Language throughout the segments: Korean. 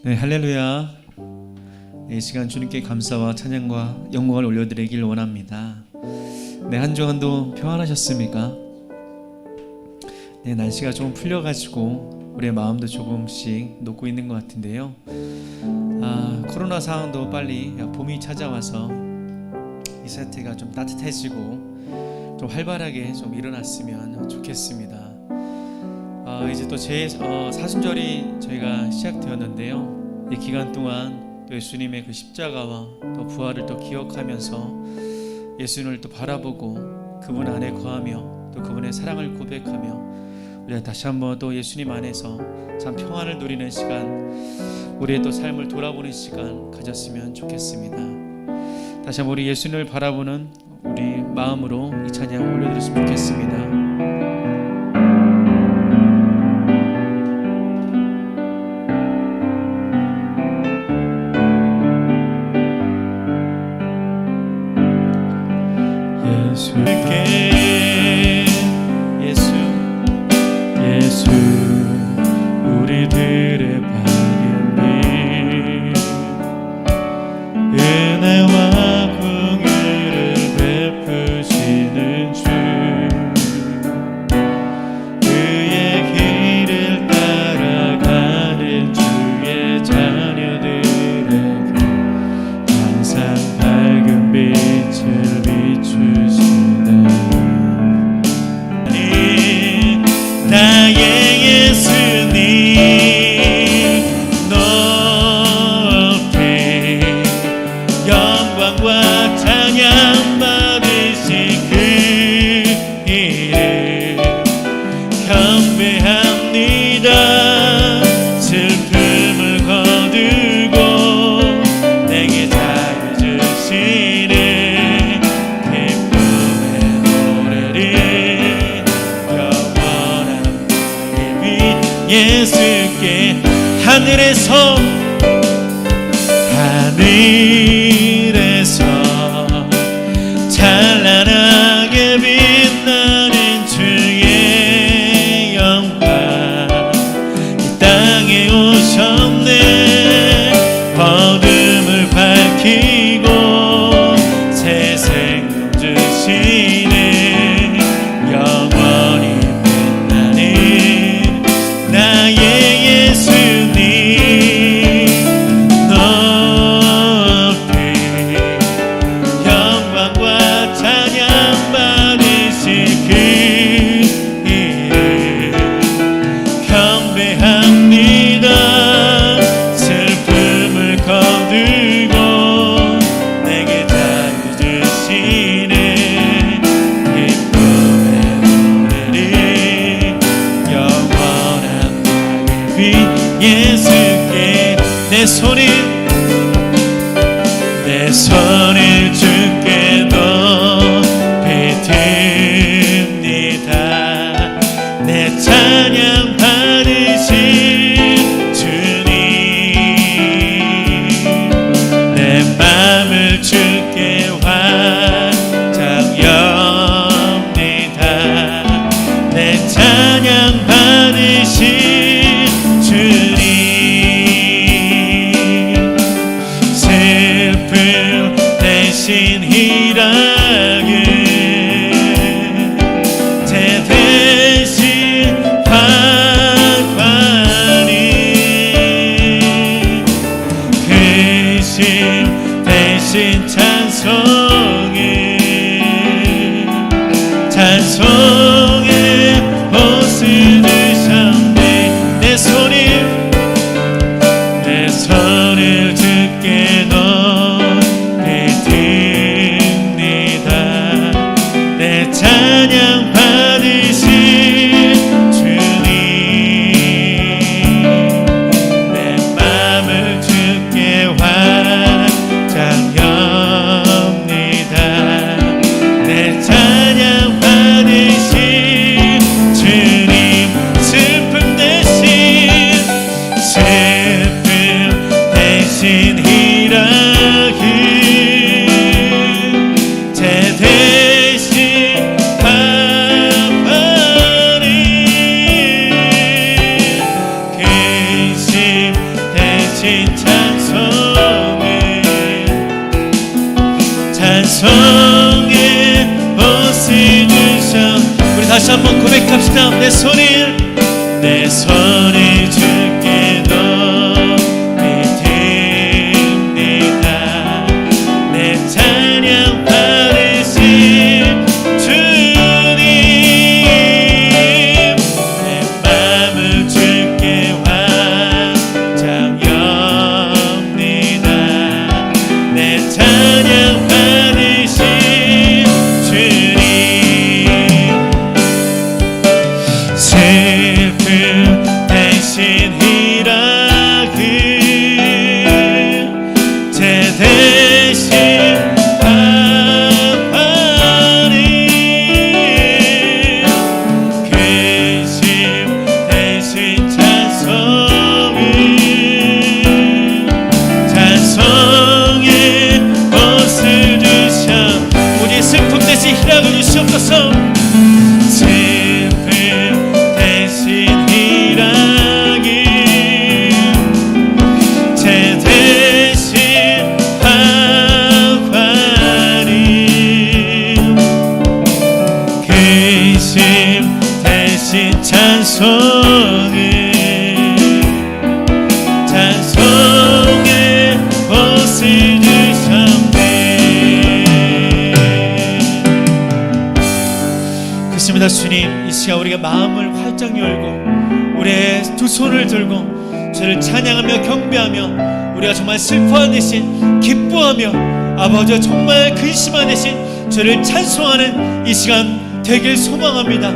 네, 할렐루야. 이 시간 주님께 감사와 찬양과 영광을 올려드리길 원합니다. 네, 한 주간도 평안하셨습니까? 네, 날씨가 좀 풀려가지고 우리의 마음도 조금씩 녹고 있는 것 같은데요. 코로나 상황도 빨리 봄이 찾아와서 이 사태가 좀 따뜻해지고 좀 활발하게 좀 일어났으면 좋겠습니다. 이제 또 제 사순절이 저희가 시작되었는데요. 이 기간 동안 또 예수님의 그 십자가와 또 부활을 또 기억하면서 예수님을 또 바라보고 그분 안에 거하며 또 그분의 사랑을 고백하며 우리가 다시 한번 또 예수님 안에서 참 평안을 누리는 시간, 우리의 또 삶을 돌아보는 시간 가졌으면 좋겠습니다. 다시 한번 우리 예수님을 바라보는 우리 마음으로 이 찬양을 올려드렸으면 좋겠습니다. 예수 우리들의 밝은 빛, 은혜와 긍휼을 베푸시는 주, 그의 길을 따라가는 주의 자녀들에게 항상 밝은 빛을 비추시네. 나의 예수님 높이 영광과 찬양 받으신 그 이름 경배합니다. 슬픔을 거두고 내게 자유 주시는 기쁨의 노래를 예수께 하늘에서 찬란하게 빛나는 주의 영광 이 땅에 오셨네. 어둠을 밝히고 새 생명 주시네. 영원히 빛나는 나의 예수님 높이 영광과 찬양 받으실 그 이름 경배합니다. 슬픔을 거두고 내게 자유 주시는 기쁨의 노래를 영원한 예수께 내 손을 주께 높이 듭니다. 내 찬양 받으신 주님, 내 맘을 주께 환장합니다. 내 찬양 받으신 대신 희락을 제 대신 받아니 그 심 대신 찬송의 옷을 드셨네. 내 손을 주께 찬양 받으신 주님, 내 맘을 주께 환장합니다. 다시 한번 고백합시다. 내 손을 주께 높이 듭니다. 내 찬양 받으신 주님, 내 맘을 주께 완전합니다. 내 찬양 받으신 주님, 슬픔 대신 희락을 제 대신 화환을 근심 대신 찬송의 옷을 주셔. 우리의 슬픔 대신 희락을 주시옵소서. 슬픔 대신 희락을 제 대신 화환을 근심 대신 찬송의 옷을 주셨네. 그렇습니다. 주님, 이 시간 우리가 마음을 활짝 열고 우리의 두 손을 들고 주를 찬양하며 경배하며 우리가 정말 슬퍼한 대신 기뻐하며 아버지 정말 근심한 대신 주를 찬송하는 이 시간 되길 소망합니다.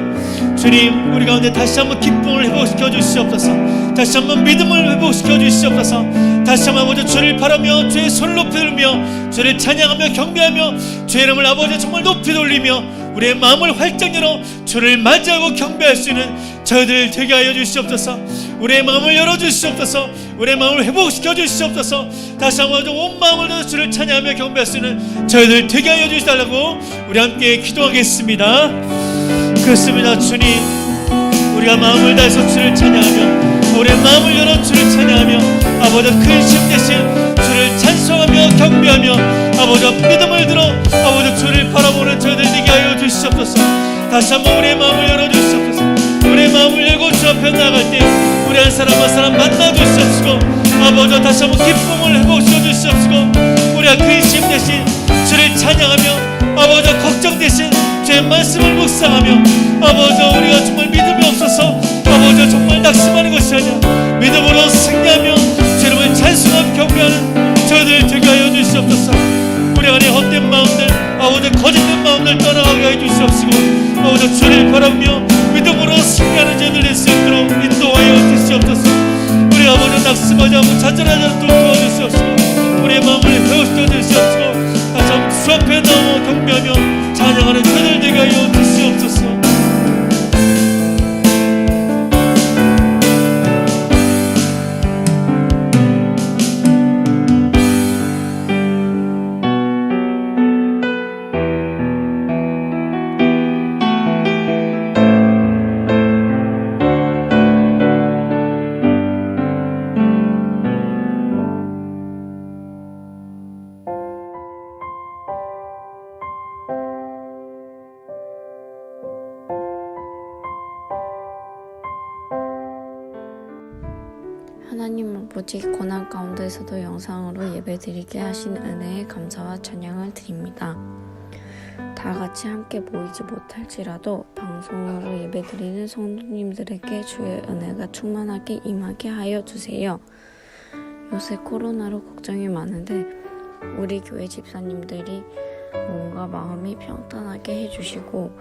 주님, 우리 가운데 다시 한번 기쁨을 회복시켜 주시옵소서. 다시 한번 믿음을 회복시켜 주시옵소서. 다시 한번 아버지 주를 바라며 주의 손을 높이 들며 주를 찬양하며 경배하며 주의 이름을 아버지 정말 높이 돌리며 우리의 마음을 활짝 열어 주를 맞이하고 경배할 수 있는 저희들 되게 하여 주시옵소서. 우리의 마음을 열어주시옵소서. 우리의 마음을 회복시켜 주시옵소서. 다시 한번 온 마음을 다해 주를 찬양하며 경배할 수 있는 저희들 되게 하여 주시달라고 우리 함께 기도하겠습니다. 그렇습니다. 주님, 우리가 마음을 다해서 주를 찬양하며 우리의 마음을 열어 주를 찬양하며 아버지 근심 대신 주를 찬송하며 경배하며 아버지 믿음을 들어 아버지 주를 바라보는 저희들 되게 하여 주시옵소서. 다시 한번 우리의 마음을 열어주시옵소서. 우리의 마음을 열고 주 앞에 나갈 때 우리 한 사람 한 사람 만나 주시옵시고 아버지 다시 한번 기쁨을 회복시켜 주시옵시고 우리가 근심 대신 주를 찬양하며 아버지 걱정 대신 주의 말씀을 묵상하며 아버지 우리가 정말 믿음이 없어서 아버지 정말 낙심하는 것이 아니라 믿음으로 승리하며 주님을 찬송하며 경배하는 저희들 되게 하여 주시옵소서. 우리 안에 헛된 마음들 아버지 거짓된 마음들 떠나가게 해 주시옵시고 아버지 주를 바라며 믿음으로 승리하는 저희들 될 수 있도록 인도하여 주시옵소서. 우리 아버지 낙심하지 않고 잔잔하지 않도록 도와주시옵시고 우리의 마음을 회복시켜 주시옵시고 다시 한번 주 앞에 나와 경배하며 찬양하는 저희들 되게 하여 주시옵소서. 하나님 아버지, 고난 가운데서도 영상으로 예배드리게 하신 은혜에 감사와 찬양을 드립니다. 다 같이 함께 모이지 못할지라도 방송으로 예배드리는 성도님들에게 주의 은혜가 충만하게 임하게 하여 주세요. 요새 코로나로 걱정이 많은데 우리 교회 집사님들이 몸과 마음이 평탄하게 해주시고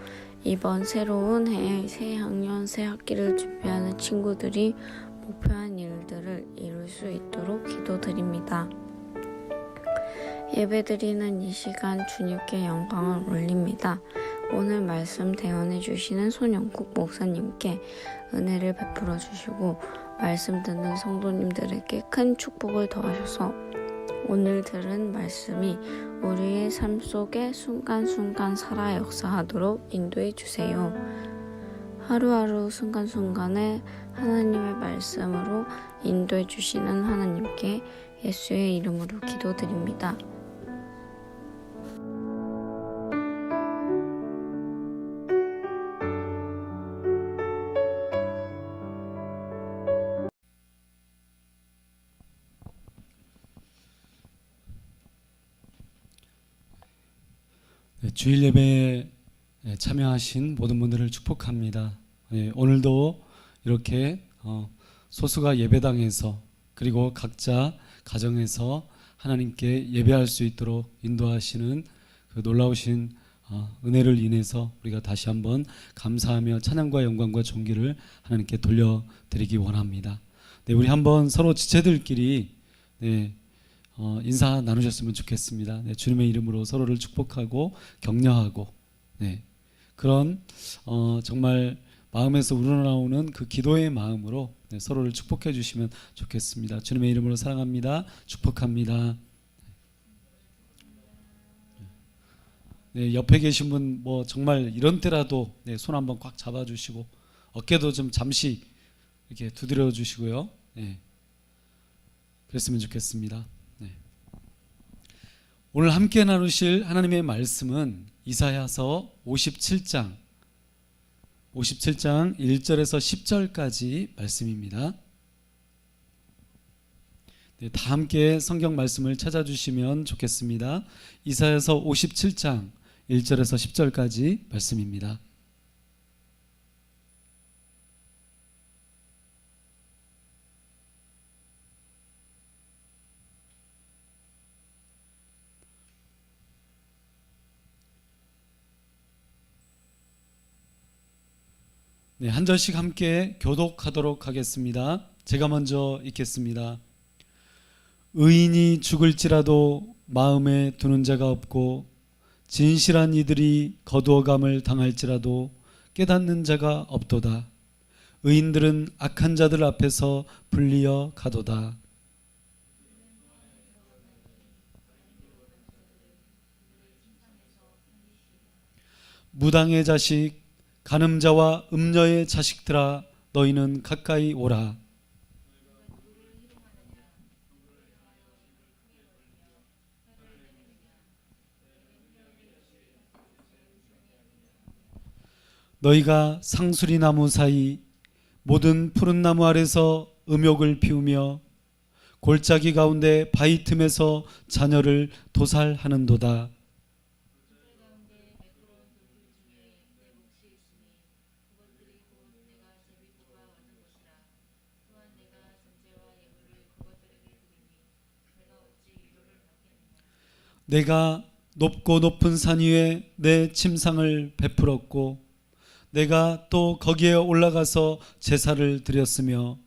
이번 새로운 해 새 학년 새 학기를 준비하는 친구들이 목표한 일들을 이룰 수 있도록 기도드립니다. 예배드리는 이 시간 주님께 영광을 올립니다. 오늘 말씀 대언해 주시는 손영국 목사님께 은혜를 베풀어 주시고 말씀 듣는 성도님들에게 큰 축복을 더하셔서 오늘 들은 말씀이 우리의 삶 속에 순간순간 살아 역사하도록 인도해 주세요. 하루하루 순간순간에 하나님의 말씀으로 인도해 주시는 하나님께 예수의 이름으로 기도드립니다. 주일 예배에 참여하신 모든 분들을 축복합니다. 오늘도 이렇게 소수가 예배당에서 그리고 각자 가정에서 하나님께 예배할 수 있도록 인도하시는 그 놀라우신 은혜를 인해서 우리가 다시 한번 감사하며 찬양과 영광과 존귀를 하나님께 돌려드리기 원합니다. 우리 한번 서로 지체들끼리 인사 나누셨으면 좋겠습니다. 주님의 이름으로 서로를 축복하고 격려하고 그런 정말 마음에서 우러나오는 그 기도의 마음으로 서로를 축복해 주시면 좋겠습니다. 주님의 이름으로 사랑합니다. 축복합니다. 옆에 계신 분 뭐 정말 이런 때라도 손 한번 꽉 잡아주시고 어깨도 좀 잠시 이렇게 두드려 주시고요. 그랬으면 좋겠습니다. 오늘 함께 나누실 하나님의 말씀은 이사야서 57장 1절에서 10절까지 말씀입니다. 다 함께 성경 말씀을 찾아주시면 좋겠습니다. 이사야서 57장 1절에서 10절까지 말씀입니다. 한 절씩 함께 교독하도록 하겠습니다. 제가 먼저 읽겠습니다. 의인이 죽을지라도 마음에 두는 자가 없고 진실한 이들이 거두어감을 당할지라도 깨닫는 자가 없도다. 의인들은 악한 자들 앞에서 불리어 가도다. 무당의 자식 간음자와 음녀의 자식들아 너희는 가까이 오라. 너희가 상수리 나무 사이 모든 푸른 나무 아래서 음욕을 피우며 골짜기 가운데 바위 틈에서 자녀를 도살하는도다. 내가 높고 높은 산 위에 내 침상을 베풀었고 내가 또 거기에 올라가서 제사를 드렸으며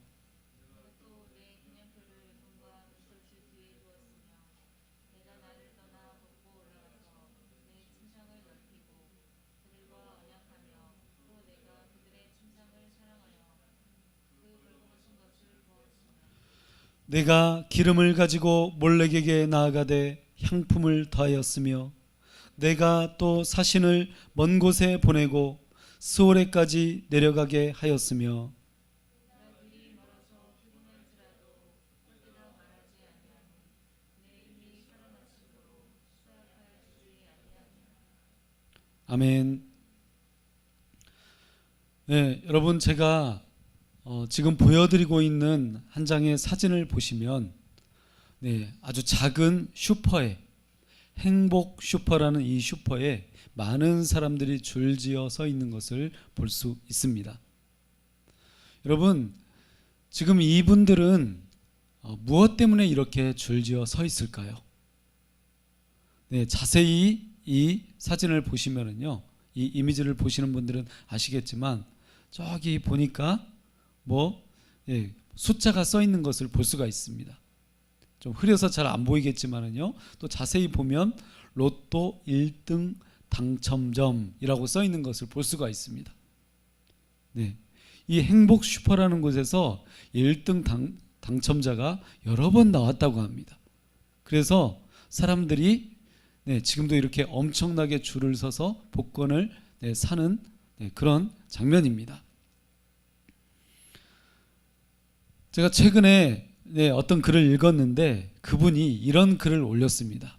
내가 기름을 가지고 몰렉에게 나아가되 향품을 더하였으며 내가 또 사신을 먼 곳에 보내고 스오레까지 내려가게 하였으며 아멘. 여러분 제가 지금 보여드리고 있는 한 장의 사진을 보시면 아주 작은 슈퍼에 행복 슈퍼라는 이 슈퍼에 많은 사람들이 줄지어 서 있는 것을 볼 수 있습니다. 여러분 지금 이분들은 무엇 때문에 이렇게 줄지어 서 있을까요? 자세히 이 사진을 보시면은요, 이 이미지를 보시는 분들은 아시겠지만 저기 보니까 숫자가 써 있는 것을 볼 수가 있습니다. 좀 흐려서 잘 안 보이겠지만은요, 또 자세히 보면 로또 1등 당첨점이라고 써 있는 것을 볼 수가 있습니다. 이 행복 슈퍼라는 곳에서 1등 당첨자가 여러 번 나왔다고 합니다. 그래서 사람들이 지금도 이렇게 엄청나게 줄을 서서 복권을 사는 그런 장면입니다. 제가 최근에 어떤 글을 읽었는데 그분이 이런 글을 올렸습니다.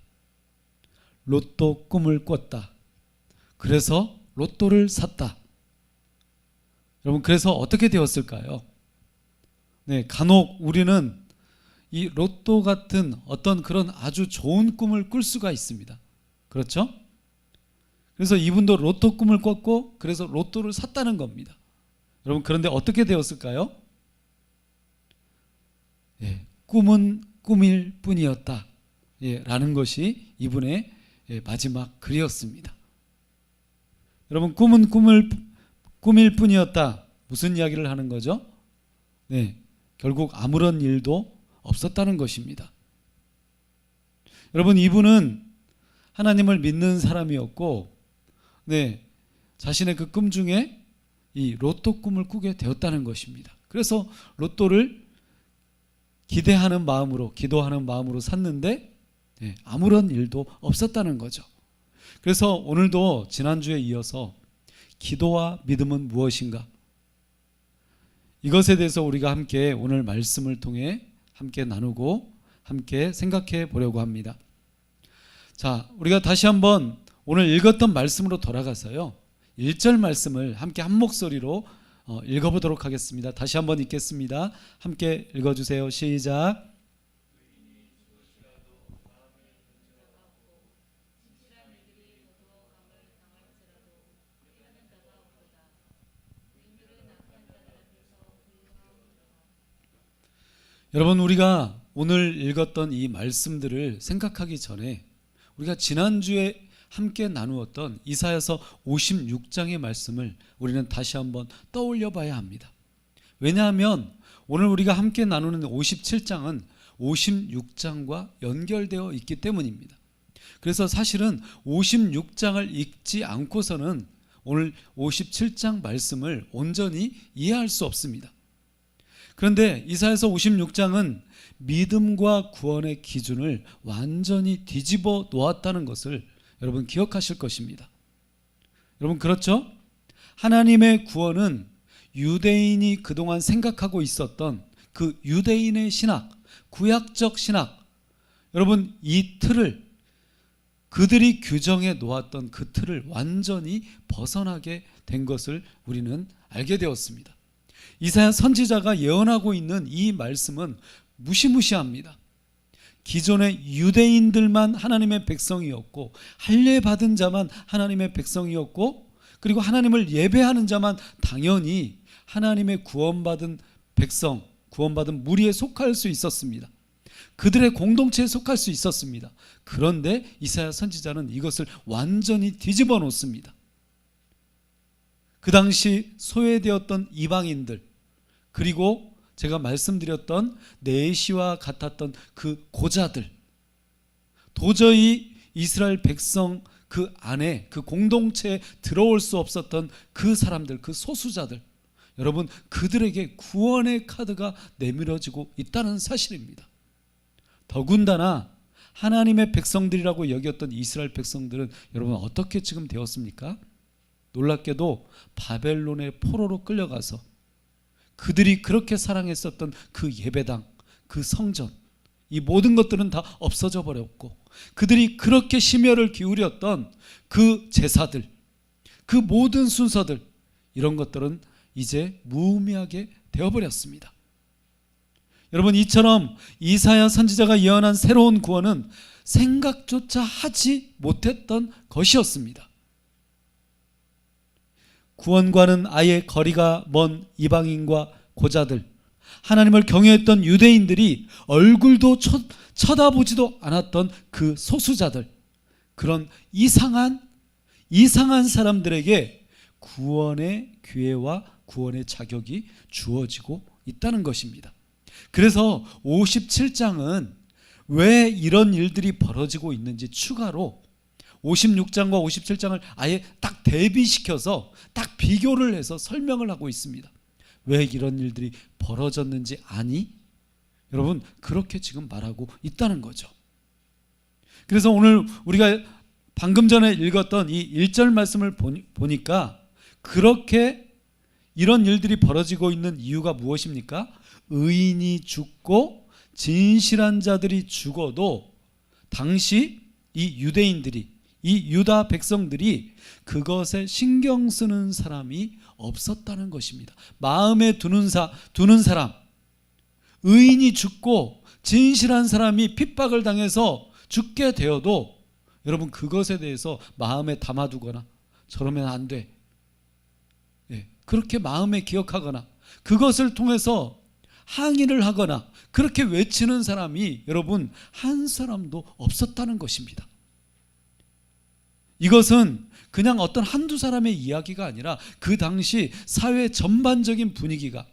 로또 꿈을 꿨다. 그래서 로또를 샀다. 여러분 그래서 어떻게 되었을까요? 간혹 우리는 이 로또 같은 어떤 그런 아주 좋은 꿈을 꿀 수가 있습니다. 그렇죠? 그래서 이분도 로또 꿈을 꿨고 그래서 로또를 샀다는 겁니다. 여러분, 그런데 어떻게 되었을까요? 꿈은 꿈일 뿐이었다, 라는 것이 이분의 마지막 글이었습니다. 여러분, 꿈은 꿈일 뿐이었다. 무슨 이야기를 하는 거죠? 결국 아무런 일도 없었다는 것입니다. 여러분, 이분은 하나님을 믿는 사람이었고, 자신의 그 꿈 중에 이 로또 꿈을 꾸게 되었다는 것입니다. 그래서 로또를 기대하는 마음으로, 기도하는 마음으로 샀는데 아무런 일도 없었다는 거죠. 그래서 오늘도 지난주에 이어서 기도와 믿음은 무엇인가? 이것에 대해서 우리가 함께 오늘 말씀을 통해 함께 나누고 함께 생각해 보려고 합니다. 자, 우리가 다시 한번 오늘 읽었던 말씀으로 돌아가서요, 1절 말씀을 함께 한 목소리로 읽어보도록 하겠습니다. 다시 한번 읽겠습니다. 함께 읽어주세요. 시작. 여러분, 우리가 오늘 읽었던 이 말씀들을 생각하기 전에 우리가 지난주에 함께 나누었던 이사야서 56장의 말씀을 우리는 다시 한번 떠올려 봐야 합니다. 왜냐하면 오늘 우리가 함께 나누는 57장은 56장과 연결되어 있기 때문입니다. 그래서 사실은 56장을 읽지 않고서는 오늘 57장 말씀을 온전히 이해할 수 없습니다. 그런데 이사야서 56장은 믿음과 구원의 기준을 완전히 뒤집어 놓았다는 것을 여러분 기억하실 것입니다. 여러분, 그렇죠? 하나님의 구원은 유대인이 그동안 생각하고 있었던 그 유대인의 신학, 구약적 신학, 여러분, 이 틀을, 그들이 규정해 놓았던 그 틀을 완전히 벗어나게 된 것을 우리는 알게 되었습니다. 이사야 선지자가 예언하고 있는 이 말씀은 무시무시합니다. 기존의 유대인들만 하나님의 백성이었고, 할례 받은 자만 하나님의 백성이었고, 그리고 하나님을 예배하는 자만 당연히 하나님의 구원받은 백성, 구원받은 무리에 속할 수 있었습니다. 그들의 공동체에 속할 수 있었습니다. 그런데 이사야 선지자는 이것을 완전히 뒤집어 놓습니다. 그 당시 소외되었던 이방인들, 그리고 제가 말씀드렸던 내시와 같았던 그 고자들, 도저히 이스라엘 백성 그 안에, 그 공동체에 들어올 수 없었던 그 사람들, 그 소수자들, 여러분, 그들에게 구원의 카드가 내밀어지고 있다는 사실입니다. 더군다나 하나님의 백성들이라고 여겼던 이스라엘 백성들은 여러분 어떻게 지금 되었습니까? 놀랍게도 바벨론의 포로로 끌려가서 그들이 그렇게 사랑했었던 그 예배당, 그 성전, 이 모든 것들은 다 없어져 버렸고, 그들이 그렇게 심혈을 기울였던 그 제사들, 그 모든 순서들, 이런 것들은 이제 무의미하게 되어버렸습니다. 여러분, 이처럼 이사야 선지자가 예언한 새로운 구원은 생각조차 하지 못했던 것이었습니다. 구원과는 아예 거리가 먼 이방인과 고자들, 하나님을 경외했던 유대인들이 얼굴도 쳐다보지도 않았던 그 소수자들, 그런 이상한 사람들에게 구원의 기회와 구원의 자격이 주어지고 있다는 것입니다. 그래서 57장은 왜 이런 일들이 벌어지고 있는지 추가로 56장과 57장을 아예 딱 대비시켜서 딱 비교를 해서 설명을 하고 있습니다. 왜 이런 일들이 벌어졌는지 아니? 여러분, 그렇게 지금 말하고 있다는 거죠. 그래서 오늘 우리가 방금 전에 읽었던 이 1절 말씀을 보니까 그렇게 이런 일들이 벌어지고 있는 이유가 무엇입니까? 의인이 죽고 진실한 자들이 죽어도 당시 이 유대인들이, 이 유다 백성들이 그것에 신경 쓰는 사람이 없었다는 것입니다. 마음에 두는 사람, 의인이 죽고 진실한 사람이 핍박을 당해서 죽게 되어도 여러분 그것에 대해서 마음에 담아두거나 저러면 안 돼, 그렇게 마음에 기억하거나 그것을 통해서 항의를 하거나 그렇게 외치는 사람이 여러분 한 사람도 없었다는 것입니다. 이것은 그냥 어떤 한두 사람의 이야기가 아니라 그 당시 사회 전반적인 분위기가,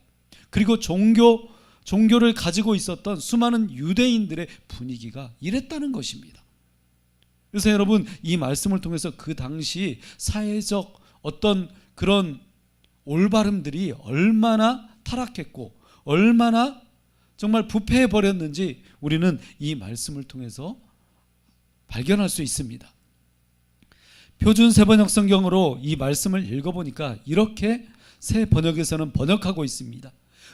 그리고 종교를 가지고 있었던 수많은 유대인들의 분위기가 이랬다는 것입니다. 그래서 여러분 이 말씀을 통해서 그 당시 사회적 어떤 그런 올바름들이 얼마나 타락했고 얼마나 정말 부패해 버렸는지 우리는 이 말씀을 통해서 발견할 수 있습니다. 표준 새번역 성경으로 이 말씀을 읽어보니까 이렇게 새 번역에서는 번역하고 있습니다.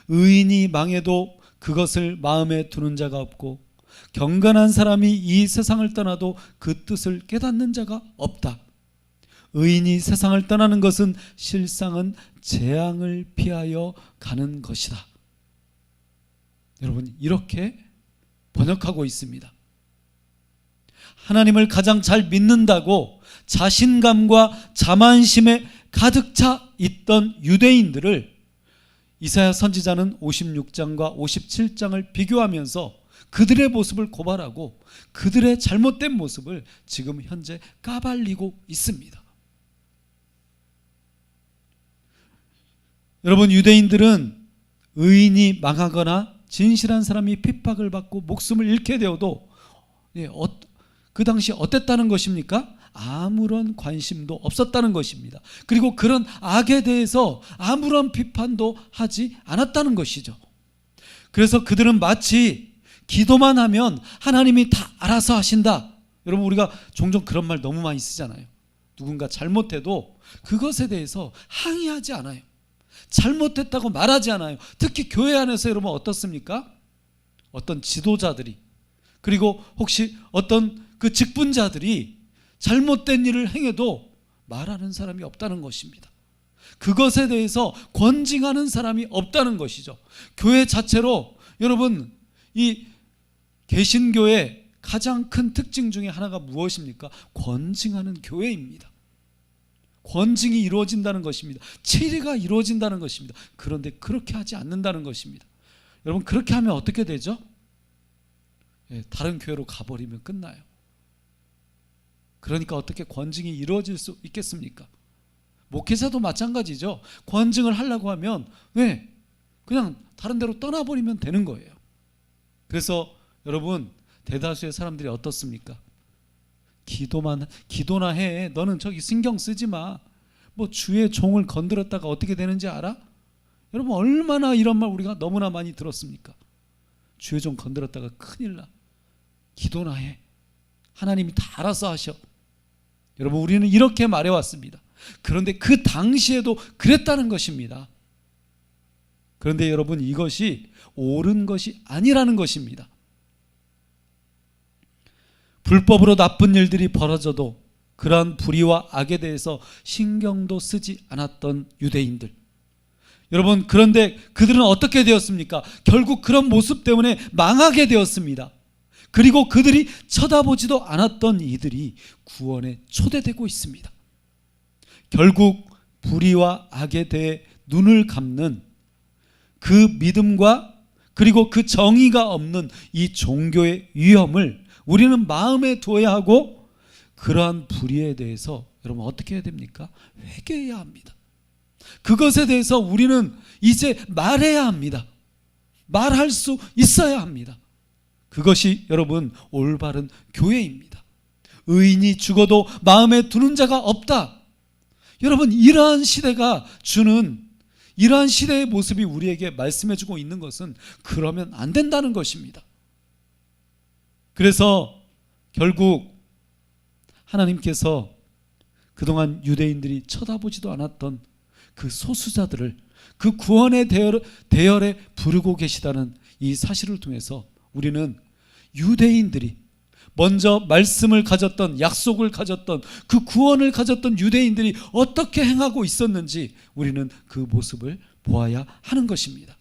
의인이 망해도 그것을 마음에 두는 자가 없고 경건한 사람이 이 세상을 떠나도 그 뜻을 깨닫는 자가 없다. 의인이 세상을 떠나는 것은 실상은 재앙을 피하여 가는 것이다. 여러분 이렇게 번역하고 있습니다. 하나님을 가장 잘 믿는다고 자신감과 자만심에 가득 차 있던 유대인들을 이사야 선지자는 56장과 57장을 비교하면서 그들의 모습을 고발하고 그들의 잘못된 모습을 지금 현재 까발리고 있습니다. 여러분 유대인들은 의인이 망하거나 진실한 사람이 핍박을 받고 목숨을 잃게 되어도 그 당시 어땠다는 것입니까? 아무런 관심도 없었다는 것입니다. 그리고 그런 악에 대해서 아무런 비판도 하지 않았다는 것이죠. 그래서 그들은 마치 기도만 하면 하나님이 다 알아서 하신다. 여러분 우리가 종종 그런 말 너무 많이 쓰잖아요. 누군가 잘못해도 그것에 대해서 항의하지 않아요. 잘못했다고 말하지 않아요. 특히 교회 안에서 여러분 어떻습니까? 어떤 지도자들이, 그리고 혹시 어떤 그 직분자들이 잘못된 일을 행해도 말하는 사람이 없다는 것입니다. 그것에 대해서 권징하는 사람이 없다는 것이죠. 교회 자체로 여러분 이 개신교의 가장 큰 특징 중에 하나가 무엇입니까? 권징하는 교회입니다. 권징이 이루어진다는 것입니다. 치리가 이루어진다는 것입니다. 그런데 그렇게 하지 않는다는 것입니다. 여러분 그렇게 하면 어떻게 되죠? 다른 교회로 가버리면 끝나요. 그러니까 어떻게 권징이 이루어질 수 있겠습니까? 목회자도 마찬가지죠. 권징을 하려고 하면 그냥 다른 데로 떠나버리면 되는 거예요. 그래서 여러분 대다수의 사람들이 어떻습니까? 기도나 해. 너는 저기 신경 쓰지 마. 뭐 주의 종을 건드렸다가 어떻게 되는지 알아? 여러분 얼마나 이런 말 우리가 너무나 많이 들었습니까? 주의 종 건드렸다가 큰일 나. 기도나 해. 하나님이 다 알아서 하셔. 여러분 우리는 이렇게 말해왔습니다. 그런데 그 당시에도 그랬다는 것입니다. 그런데 여러분 이것이 옳은 것이 아니라는 것입니다. 불법으로 나쁜 일들이 벌어져도 그러한 불의와 악에 대해서 신경도 쓰지 않았던 유대인들. 여러분 그런데 그들은 어떻게 되었습니까? 결국 그런 모습 때문에 망하게 되었습니다. 그리고 그들이 쳐다보지도 않았던 이들이 구원에 초대되고 있습니다. 결국 불의와 악에 대해 눈을 감는 그 믿음과 그리고 그 정의가 없는 이 종교의 위험을 우리는 마음에 두어야 하고, 그러한 불의에 대해서 여러분 어떻게 해야 됩니까? 회개해야 합니다. 그것에 대해서 우리는 이제 말해야 합니다. 말할 수 있어야 합니다. 그것이 여러분 올바른 교회입니다. 의인이 죽어도 마음에 두는 자가 없다. 여러분 이러한 시대가 주는 이러한 시대의 모습이 우리에게 말씀해주고 있는 것은 그러면 안 된다는 것입니다. 그래서 결국 하나님께서 그동안 유대인들이 쳐다보지도 않았던 그 소수자들을 그 구원의 대열에 부르고 계시다는 이 사실을 통해서 우리는 유대인들이 먼저 말씀을 가졌던, 약속을 가졌던, 그 구원을 가졌던 유대인들이 어떻게 행하고 있었는지 우리는 그 모습을 보아야 하는 것입니다.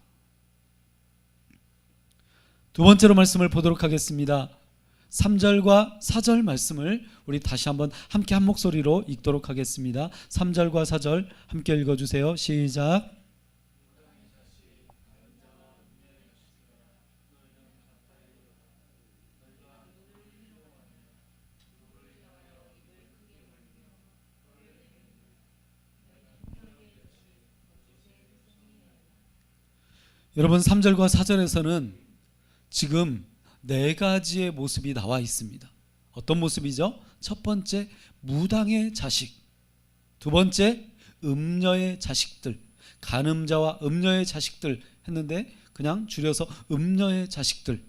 두 번째로 말씀을 보도록 하겠습니다. 3절과 4절 말씀을 우리 다시 한번 함께 한 목소리로 읽도록 하겠습니다. 3절과 4절 함께 읽어주세요. 시작. 여러분, 3절과 4절에서는 지금 네 가지의 모습이 나와 있습니다. 어떤 모습이죠? 첫 번째, 무당의 자식. 두 번째, 음녀의 자식들. 간음자와 음녀의 자식들 했는데 그냥 줄여서 음녀의 자식들.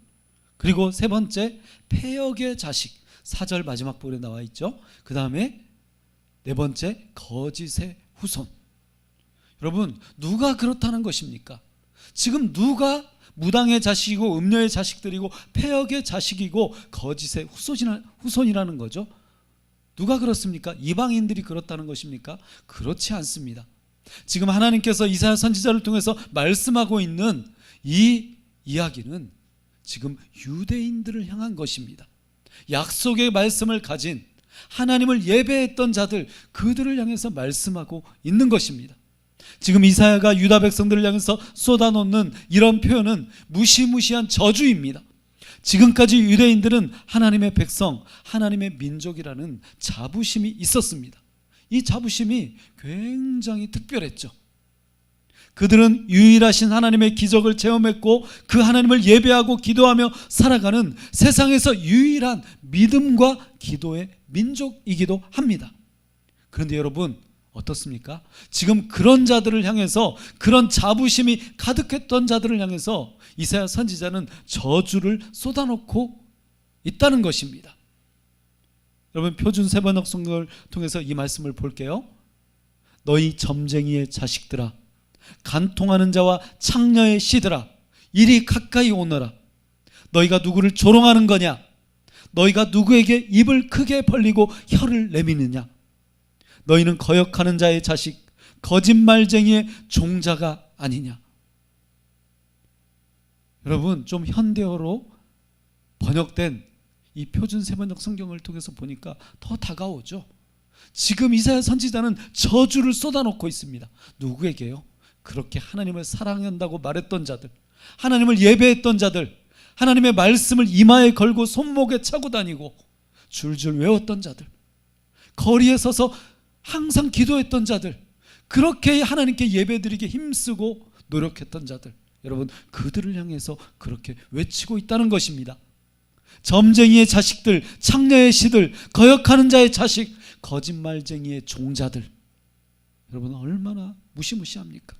그리고 세 번째, 폐역의 자식. 4절 마지막 부분에 나와 있죠. 그 다음에 네 번째, 거짓의 후손. 여러분, 누가 그렇다는 것입니까? 지금 누가 무당의 자식이고 음녀의 자식들이고 폐역의 자식이고 거짓의 후손이라는 거죠? 누가 그렇습니까? 이방인들이 그렇다는 것입니까? 그렇지 않습니다. 지금 하나님께서 이사야 선지자를 통해서 말씀하고 있는 이 이야기는 지금 유대인들을 향한 것입니다. 약속의 말씀을 가진 하나님을 예배했던 자들, 그들을 향해서 말씀하고 있는 것입니다. 지금 이사야가 유다 백성들을 향해서 쏟아놓는 이런 표현은 무시무시한 저주입니다. 지금까지 유대인들은 하나님의 백성, 하나님의 민족이라는 자부심이 있었습니다. 이 자부심이 굉장히 특별했죠. 그들은 유일하신 하나님의 기적을 체험했고 그 하나님을 예배하고 기도하며 살아가는 세상에서 유일한 믿음과 기도의 민족이기도 합니다. 그런데 여러분, 어떻습니까? 지금 그런 자들을 향해서, 그런 자부심이 가득했던 자들을 향해서 이사야 선지자는 저주를 쏟아놓고 있다는 것입니다. 여러분, 표준 세번역 성경을 통해서 이 말씀을 볼게요. 너희 점쟁이의 자식들아, 간통하는 자와 창녀의 씨들아, 이리 가까이 오너라. 너희가 누구를 조롱하는 거냐? 너희가 누구에게 입을 크게 벌리고 혀를 내미느냐? 너희는 거역하는 자의 자식, 거짓말쟁이의 종자가 아니냐? 여러분, 좀 현대어로 번역된 이 표준 세번역 성경을 통해서 보니까 더 다가오죠. 지금 이사야 선지자는 저주를 쏟아놓고 있습니다. 누구에게요? 그렇게 하나님을 사랑한다고 말했던 자들, 하나님을 예배했던 자들, 하나님의 말씀을 이마에 걸고 손목에 차고 다니고 줄줄 외웠던 자들, 거리에 서서 항상 기도했던 자들, 그렇게 하나님께 예배드리게 힘쓰고 노력했던 자들, 여러분, 그들을 향해서 그렇게 외치고 있다는 것입니다. 점쟁이의 자식들, 창녀의 씨들, 거역하는 자의 자식, 거짓말쟁이의 종자들, 여러분, 얼마나 무시무시합니까?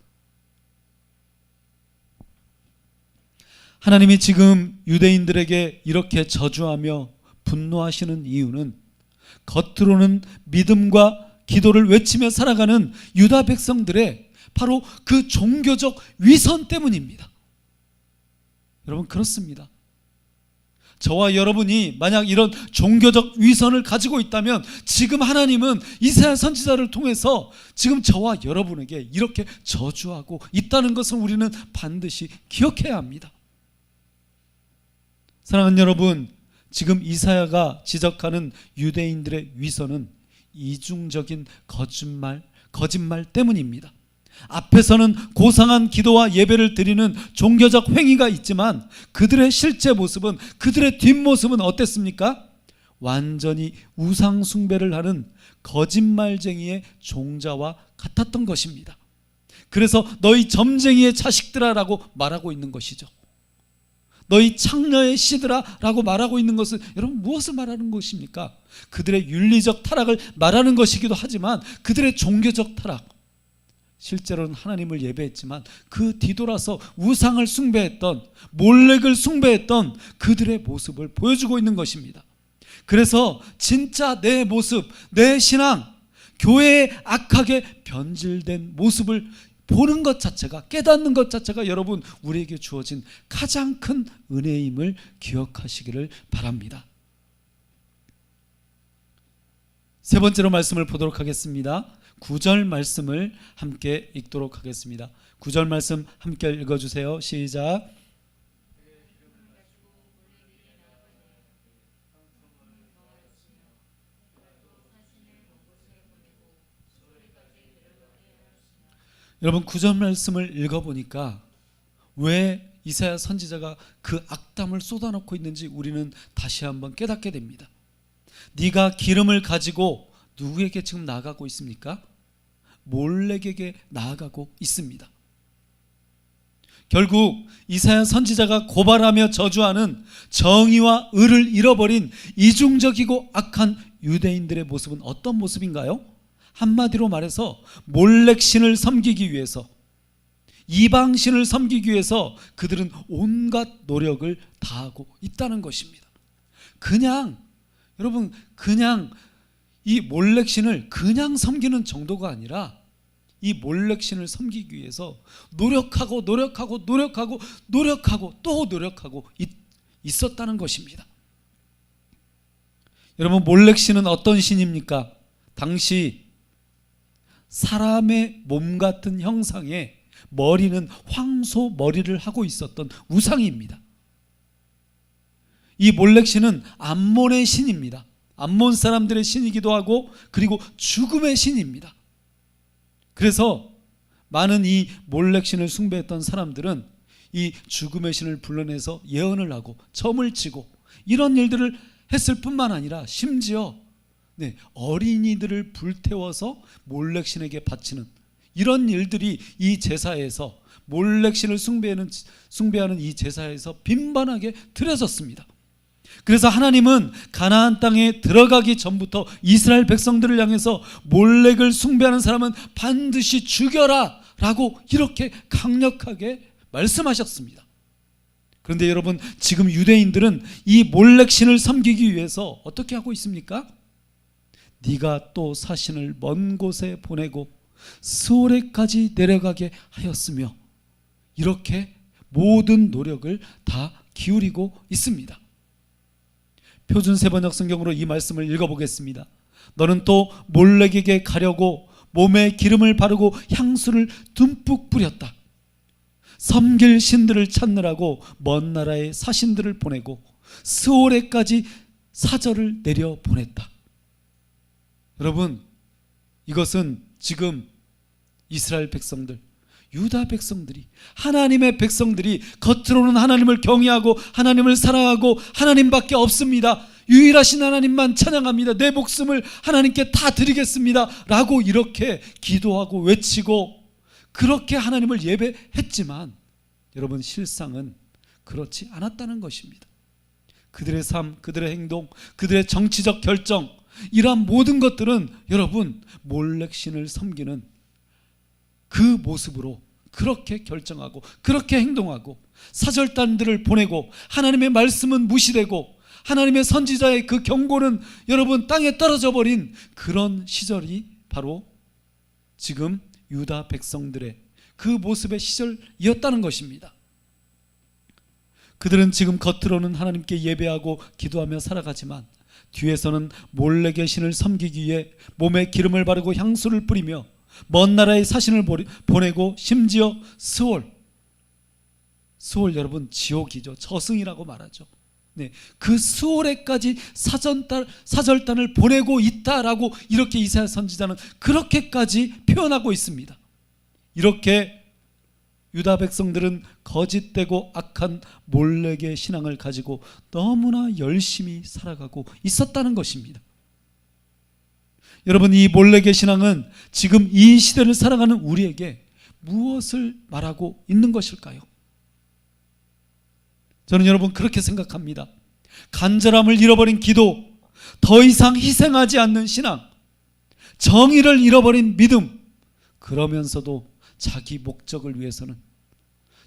하나님이 지금 유대인들에게 이렇게 저주하며 분노하시는 이유는 겉으로는 믿음과 기도를 외치며 살아가는 유다 백성들의 바로 그 종교적 위선 때문입니다. 여러분, 그렇습니다. 저와 여러분이 만약 이런 종교적 위선을 가지고 있다면 지금 하나님은 이사야 선지자를 통해서 지금 저와 여러분에게 이렇게 저주하고 있다는 것을 우리는 반드시 기억해야 합니다. 사랑하는 여러분, 지금 이사야가 지적하는 유대인들의 위선은 이중적인 거짓말 때문입니다. 앞에서는 고상한 기도와 예배를 드리는 종교적 행위가 있지만 그들의 실제 모습은, 그들의 뒷모습은 어땠습니까? 완전히 우상 숭배를 하는 거짓말쟁이의 종자와 같았던 것입니다. 그래서 너희 점쟁이의 자식들아 라고 말하고 있는 것이죠. 너희 창녀의 씨들아 라고 말하고 있는 것은 여러분 무엇을 말하는 것입니까? 그들의 윤리적 타락을 말하는 것이기도 하지만 그들의 종교적 타락, 실제로는 하나님을 예배했지만 그 뒤돌아서 우상을 숭배했던, 몰렉을 숭배했던 그들의 모습을 보여주고 있는 것입니다. 그래서 진짜 내 모습, 내 신앙, 교회의 악하게 변질된 모습을 보는 것 자체가, 깨닫는 것 자체가 여러분 우리에게 주어진 가장 큰 은혜임을 기억하시기를 바랍니다. 세 번째로 말씀을 보도록 하겠습니다. 9절 말씀을 함께 읽도록 하겠습니다. 9절 말씀 함께 읽어주세요. 시작. 여러분 9절 말씀을 읽어보니까 왜 이사야 선지자가 그 악담을 쏟아놓고 있는지 우리는 다시 한번 깨닫게 됩니다. 네가 기름을 가지고 누구에게 지금 나아가고 있습니까? 몰렉에게 나아가고 있습니다. 결국 이사야 선지자가 고발하며 저주하는 정의와 의를 잃어버린 이중적이고 악한 유대인들의 모습은 어떤 모습인가요? 한마디로 말해서 몰렉신을 섬기기 위해서, 이방신을 섬기기 위해서 그들은 온갖 노력을 다하고 있다는 것입니다. 여러분 그냥 이 몰렉신을 그냥 섬기는 정도가 아니라 이 몰렉신을 섬기기 위해서 노력하고 또 노력하고 있었다는 것입니다. 여러분 몰렉신은 어떤 신입니까? 당시 사람의 몸 같은 형상의 머리는 황소 머리를 하고 있었던 우상입니다. 이 몰렉신은 암몬의 신입니다. 암몬 사람들의 신이기도 하고 그리고 죽음의 신입니다. 그래서 많은 이 몰렉신을 숭배했던 사람들은 이 죽음의 신을 불러내서 예언을 하고 점을 치고 이런 일들을 했을 뿐만 아니라 심지어 어린이들을 불태워서 몰렉신에게 바치는 이런 일들이 이 제사에서 몰렉신을 숭배하는 이 제사에서 빈번하게 드려졌습니다. 그래서 하나님은 가나안 땅에 들어가기 전부터 이스라엘 백성들을 향해서 몰렉을 숭배하는 사람은 반드시 죽여라 라고 이렇게 강력하게 말씀하셨습니다. 그런데 여러분 지금 유대인들은 이 몰렉신을 섬기기 위해서 어떻게 하고 있습니까? 네가 또 사신을 먼 곳에 보내고 스오레까지 내려가게 하였으며 이렇게 모든 노력을 다 기울이고 있습니다. 표준 세번역 성경으로 이 말씀을 읽어보겠습니다. 너는 또 몰렉에게 가려고 몸에 기름을 바르고 향수를 듬뿍 뿌렸다. 섬길 신들을 찾느라고 먼 나라의 사신들을 보내고 스오레까지 사절을 내려 보냈다. 여러분 이것은 지금 이스라엘 백성들, 유다 백성들이, 하나님의 백성들이 겉으로는 하나님을 경외하고 하나님을 사랑하고 하나님밖에 없습니다, 유일하신 하나님만 찬양합니다, 내 목숨을 하나님께 다 드리겠습니다 라고 이렇게 기도하고 외치고 그렇게 하나님을 예배했지만 여러분 실상은 그렇지 않았다는 것입니다. 그들의 삶, 그들의 행동, 그들의 정치적 결정, 이러한 모든 것들은 여러분 몰렉신을 섬기는 그 모습으로 그렇게 결정하고 그렇게 행동하고 사절단들을 보내고 하나님의 말씀은 무시되고 하나님의 선지자의 그 경고는 여러분 땅에 떨어져 버린 그런 시절이 바로 지금 유다 백성들의 그 모습의 시절이었다는 것입니다. 그들은 지금 겉으로는 하나님께 예배하고 기도하며 살아가지만 뒤에서는 몰렉의 신을 섬기기 위해 몸에 기름을 바르고 향수를 뿌리며 먼 나라의 사신을 보내고 심지어 스올 여러분 지옥이죠. 저승이라고 말하죠. 그 스올에까지 사절단을 보내고 있다라고 이렇게 이사야 선지자는 그렇게까지 표현하고 있습니다. 이렇게 유다 백성들은 거짓되고 악한 몰렉의 신앙을 가지고 너무나 열심히 살아가고 있었다는 것입니다. 여러분 이 몰렉의 신앙은 지금 이 시대를 살아가는 우리에게 무엇을 말하고 있는 것일까요? 저는 여러분 그렇게 생각합니다. 간절함을 잃어버린 기도, 더 이상 희생하지 않는 신앙, 정의를 잃어버린 믿음, 그러면서도 자기 목적을 위해서는,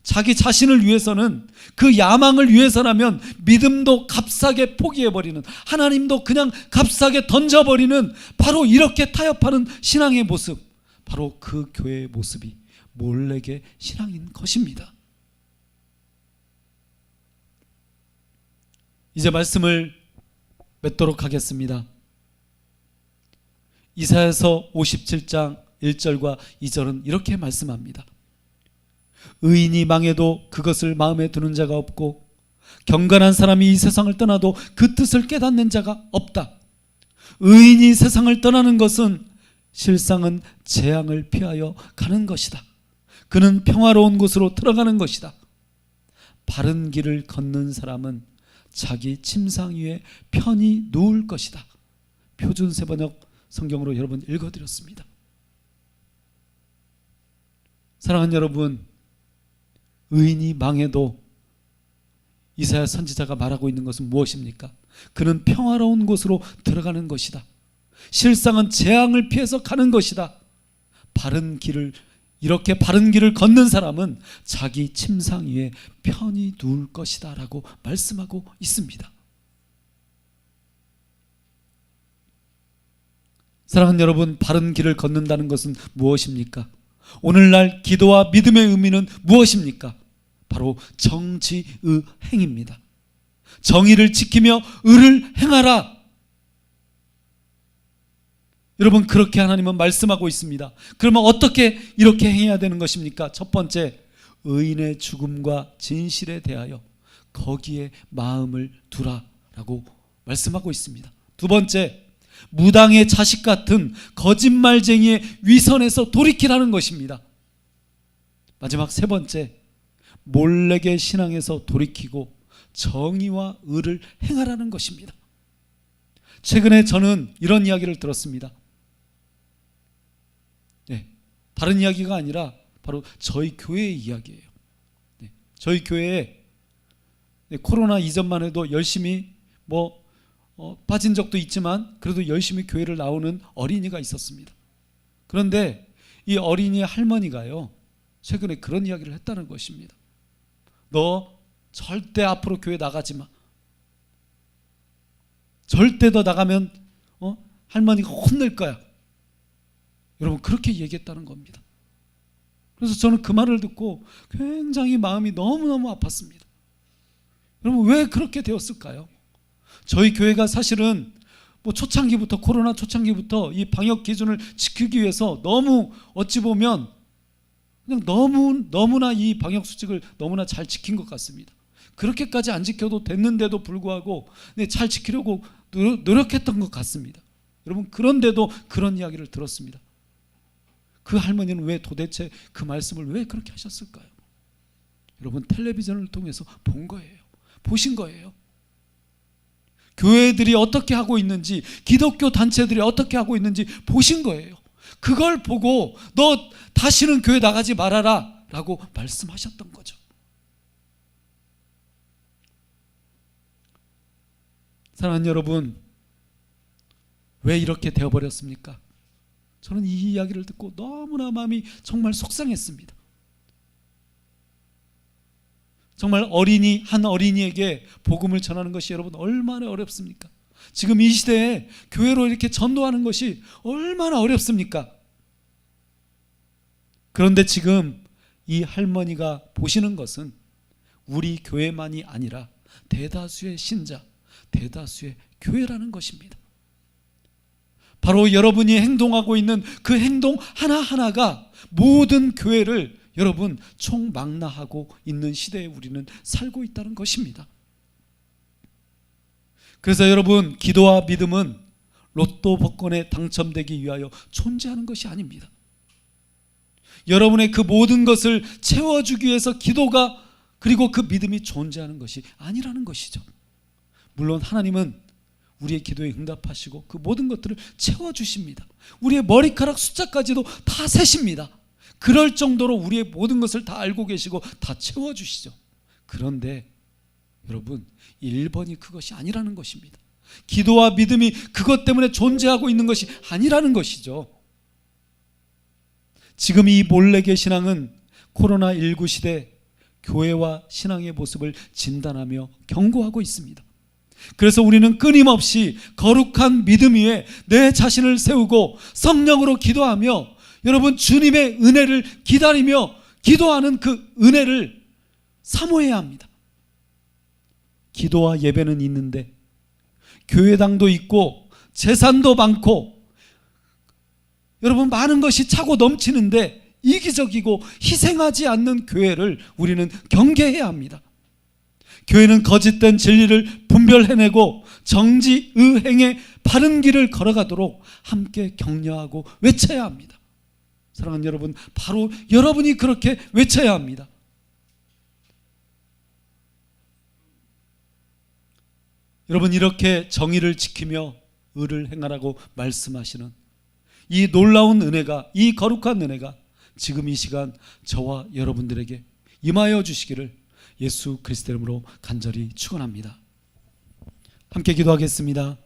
자기 자신을 위해서는, 그 야망을 위해서라면 믿음도 값싸게 포기해버리는, 하나님도 그냥 값싸게 던져버리는 바로 이렇게 타협하는 신앙의 모습, 바로 그 교회의 모습이 몰렉의 신앙인 것입니다. 이제 말씀을 맺도록 하겠습니다. 이사야서 57장 1절과 2절은 이렇게 말씀합니다. 의인이 망해도 그것을 마음에 두는 자가 없고 경건한 사람이 이 세상을 떠나도 그 뜻을 깨닫는 자가 없다. 의인이 세상을 떠나는 것은 실상은 재앙을 피하여 가는 것이다 그는 평화로운 곳으로 들어가는 것이다. 바른 길을 걷는 사람은 자기 침상 위에 편히 누울 것이다. 표준 세번역 성경으로 여러분 읽어드렸습니다. 사랑하는 여러분, 의인이 망해도 이사야 선지자가 말하고 있는 것은 무엇입니까? 그는 평화로운 곳으로 들어가는 것이다. 실상은 재앙을 피해서 가는 것이다. 이렇게 바른 길을 걷는 사람은 자기 침상 위에 편히 누울 것이다 라고 말씀하고 있습니다. 사랑하는 여러분, 바른 길을 걷는다는 것은 무엇입니까? 오늘날 기도와 믿음의 의미는 무엇입니까? 바로 정지의 행입니다. 정의를 지키며 의를 행하라. 여러분, 그렇게 하나님은 말씀하고 있습니다. 그러면 어떻게 이렇게 행해야 되는 것입니까? 첫 번째, 의인의 죽음과 진실에 대하여 거기에 마음을 두라라고 말씀하고 있습니다. 두 번째, 무당의 자식 같은 거짓말쟁이의 위선에서 돌이키라는 것입니다. 마지막 세 번째, 몰래의 신앙에서 돌이키고 정의와 의를 행하라는 것입니다. 최근에 저는 이런 이야기를 들었습니다. 다른 이야기가 아니라 바로 저희 교회의 이야기예요. 저희 교회에 코로나 이전만 해도 열심히 빠진 적도 있지만 그래도 열심히 교회를 나오는 어린이가 있었습니다. 그런데 이 어린이 할머니가요, 최근에 그런 이야기를 했다는 것입니다. 너 절대 앞으로 교회 나가지 마. 절대 더 나가면 할머니가 혼낼 거야. 여러분, 그렇게 얘기했다는 겁니다. 그래서 저는 그 말을 듣고 굉장히 마음이 너무너무 아팠습니다. 여러분, 왜 그렇게 되었을까요? 저희 교회가 사실은 초창기부터, 코로나 초창기부터 이 방역 기준을 지키기 위해서 너무 어찌 보면 그냥 너무나 이 방역 수칙을 너무나 잘 지킨 것 같습니다. 그렇게까지 안 지켜도 됐는데도 불구하고 잘 지키려고 노력했던 것 같습니다. 여러분, 그런데도 그런 이야기를 들었습니다. 그 할머니는 왜 도대체 그 말씀을 왜 그렇게 하셨을까요? 여러분, 텔레비전을 통해서 본 거예요. 보신 거예요. 교회들이 어떻게 하고 있는지, 기독교 단체들이 어떻게 하고 있는지 보신 거예요. 그걸 보고 너 다시는 교회 나가지 말아라 라고 말씀하셨던 거죠. 사랑하는 여러분, 왜 이렇게 되어버렸습니까? 저는 이 이야기를 듣고 너무나 마음이 정말 속상했습니다. 정말 한 어린이에게 복음을 전하는 것이 여러분 얼마나 어렵습니까? 지금 이 시대에 교회로 이렇게 전도하는 것이 얼마나 어렵습니까? 그런데 지금 이 할머니가 보시는 것은 우리 교회만이 아니라 대다수의 신자, 대다수의 교회라는 것입니다. 바로 여러분이 행동하고 있는 그 행동 하나하나가 모든 교회를 여러분 총망라하고 있는 시대에 우리는 살고 있다는 것입니다. 그래서 여러분, 기도와 믿음은 로또 복권에 당첨되기 위하여 존재하는 것이 아닙니다. 여러분의 그 모든 것을 채워주기 위해서 기도가 그리고 그 믿음이 존재하는 것이 아니라는 것이죠. 물론 하나님은 우리의 기도에 응답하시고 그 모든 것들을 채워주십니다. 우리의 머리카락 숫자까지도 다 세십니다. 그럴 정도로 우리의 모든 것을 다 알고 계시고 다 채워주시죠. 그런데 여러분, 1번이 그것이 아니라는 것입니다. 기도와 믿음이 그것 때문에 존재하고 있는 것이 아니라는 것이죠. 지금 이 몰래의 신앙은 코로나19 시대 교회와 신앙의 모습을 진단하며 경고하고 있습니다. 그래서 우리는 끊임없이 거룩한 믿음 위에 내 자신을 세우고 성령으로 기도하며 여러분, 주님의 은혜를 기다리며 기도하는 그 은혜를 사모해야 합니다. 기도와 예배는 있는데 교회당도 있고 재산도 많고 여러분, 많은 것이 차고 넘치는데 이기적이고 희생하지 않는 교회를 우리는 경계해야 합니다. 교회는 거짓된 진리를 분별해내고 정지의행의 바른 길을 걸어가도록 함께 격려하고 외쳐야 합니다. 사랑하는 여러분, 바로 여러분이 그렇게 외쳐야 합니다. 여러분, 이렇게 정의를 지키며 의를 행하라고 말씀하시는 이 놀라운 은혜가, 이 거룩한 은혜가 지금 이 시간 저와 여러분들에게 임하여 주시기를 예수 그리스도 이름으로 간절히 축원합니다. 함께 기도하겠습니다.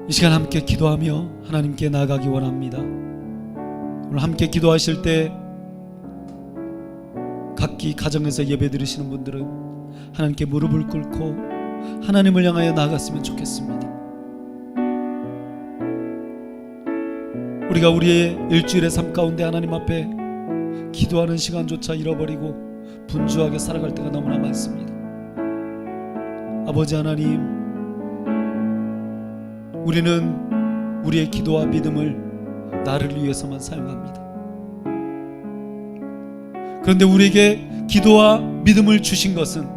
이 시간 함께 기도하며 하나님께 나아가기 원합니다. 오늘 함께 기도하실 때 각기 가정에서 예배 드리시는 분들은 하나님께 무릎을 꿇고 하나님을 향하여 나아갔으면 좋겠습니다. 우리가 우리의 일주일의 삶 가운데 하나님 앞에 기도하는 시간조차 잃어버리고 분주하게 살아갈 때가 너무나 많습니다. 아버지 하나님, 우리는 우리의 기도와 믿음을 나를 위해서만 사용합니다. 그런데 우리에게 기도와 믿음을 주신 것은,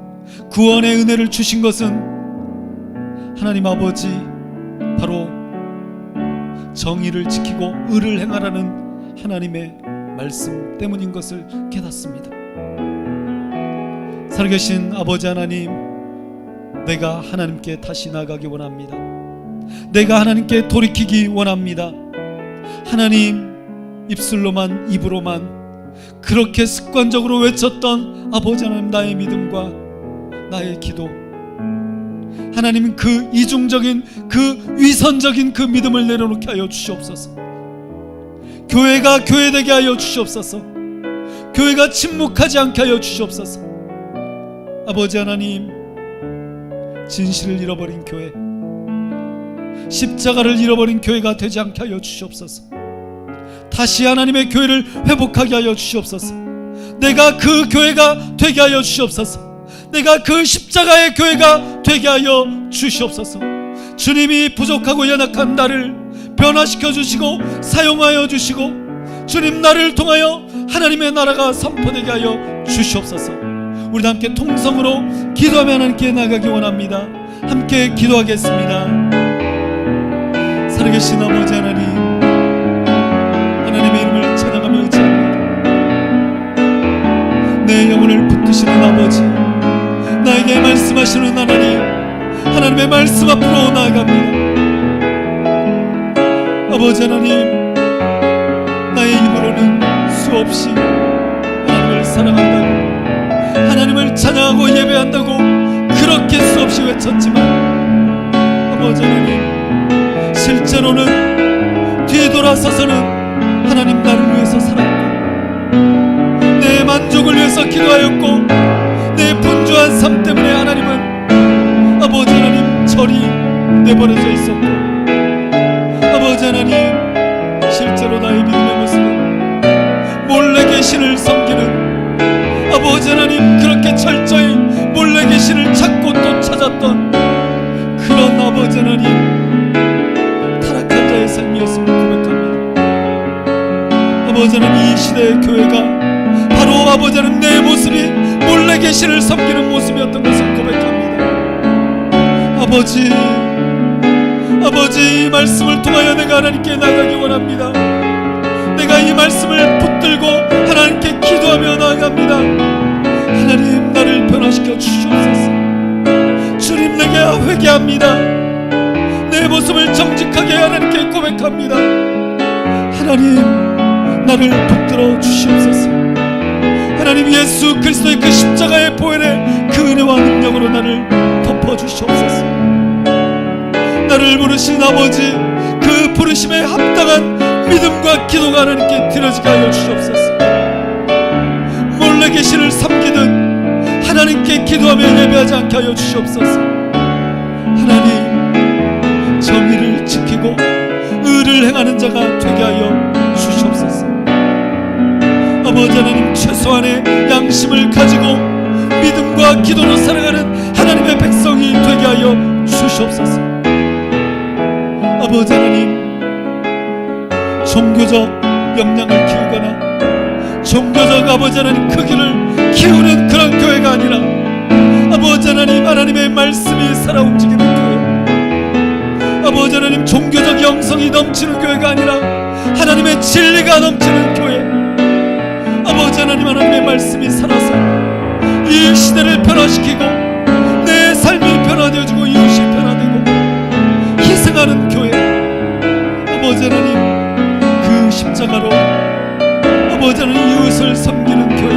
구원의 은혜를 주신 것은 하나님 아버지 바로 정의를 지키고 의를 행하라는 하나님의 말씀 때문인 것을 깨닫습니다. 살아계신 아버지 하나님, 내가 하나님께 다시 나아가기 원합니다. 내가 하나님께 돌이키기 원합니다. 하나님, 입술로만, 입으로만 그렇게 습관적으로 외쳤던 아버지 하나님, 나의 믿음과 나의 기도, 하나님은 그 이중적인, 그 위선적인 그 믿음을 내려놓게 하여 주시옵소서. 교회가 교회되게 하여 주시옵소서. 교회가 침묵하지 않게 하여 주시옵소서. 아버지 하나님, 진실을 잃어버린 교회, 십자가를 잃어버린 교회가 되지 않게 하여 주시옵소서. 다시 하나님의 교회를 회복하게 하여 주시옵소서. 내가 그 교회가 되게 하여 주시옵소서. 내가 그 십자가의 교회가 되게 하여 주시옵소서. 주님이 부족하고 연약한 나를 변화시켜 주시고 사용하여 주시고, 주님 나를 통하여 하나님의 나라가 선포되게 하여 주시옵소서. 우리도 함께 통성으로 기도하며 하나님께 나가기 원합니다. 함께 기도하겠습니다. 살아계신 아버지 하나님, 하나님의 이름을 찬양하며 의지합니다. 내 영혼을 붙드시는 아버지, 나에게 말씀하시는 하나님, 하나님의 말씀 앞으로 나아갑니다. 아버지 하나님, 나의 입으로는 수없이 하나님을 사랑한다고, 하나님을 찬양하고 예배한다고 그렇게 수없이 외쳤지만, 아버지 하나님, 실제로는 뒤돌아서서는 하나님 나를 위해서 살았고, 내 만족을 위해서 기도하였고, 내 분주한 삶 때문에 하나님은 아버지 하나님 저리 내버려져 있었고, 아버지 하나님, 실제로 나의 믿음의 모습은 몰래 계신을 섬기는, 아버지 하나님 그렇게 철저히 몰래 계신을 찾고 또 찾았던 그런 아버지 하나님 타락한 자의 삶이었음을 고백합니다. 아버지 하나님, 이 시대의 교회가 바로 아버지 하나님 내 모습이 몰래 계신을 섬기는 모습이었던 것을 고백합니다. 아버지, 이 말씀을 통하여 내가 하나님께 나가기 원합니다. 내가 이 말씀을 붙들고 하나님께 기도하며 나아갑니다. 하나님, 나를 변화시켜 주시옵소서. 주님, 내게 회개합니다. 내 모습을 정직하게 하나님께 고백합니다. 하나님, 나를 붙들어 주시옵소서. 하나님, 예수 그리스도의 그 십자가의 보혈의 그 은혜와 능력으로 나를 덮어주시옵소서. 나를 부르신 아버지, 그 부르심에 합당한 믿음과 기도가 하나님께 드려지게 하여 주시옵소서. 몰래 계신을 섬기듯 하나님께 기도하며 예배하지 않게 하여 주시옵소서. 하나님, 정의를 지키고 의를 행하는 자가 되게 하여 주시옵소서. 아버지 하나님, 최소한의 양심을 가지고 믿음과 기도로 살아가는 하나님의 백성이 되게 하여 주시옵소서. 아버지 하나님, 종교적 역량을 키우거나 종교적 아버지 하나님 크기를 키우는 그런 교회가 아니라 아버지 하나님, 하나님의 말씀이 살아 움직이는 교회, 아버지 하나님 종교적 영성이 넘치는 교회가 아니라 하나님의 진리가 넘치는 교회, 아버지 하나님, 하나님의 말씀이 살아서 이 시대를 변화시키고 내 삶이 변화되어지고 이웃이 변화되고 희생하는 교회, 아버지 하나님 그 십자가로 아버지 하나님 이웃을 섬기는 교회,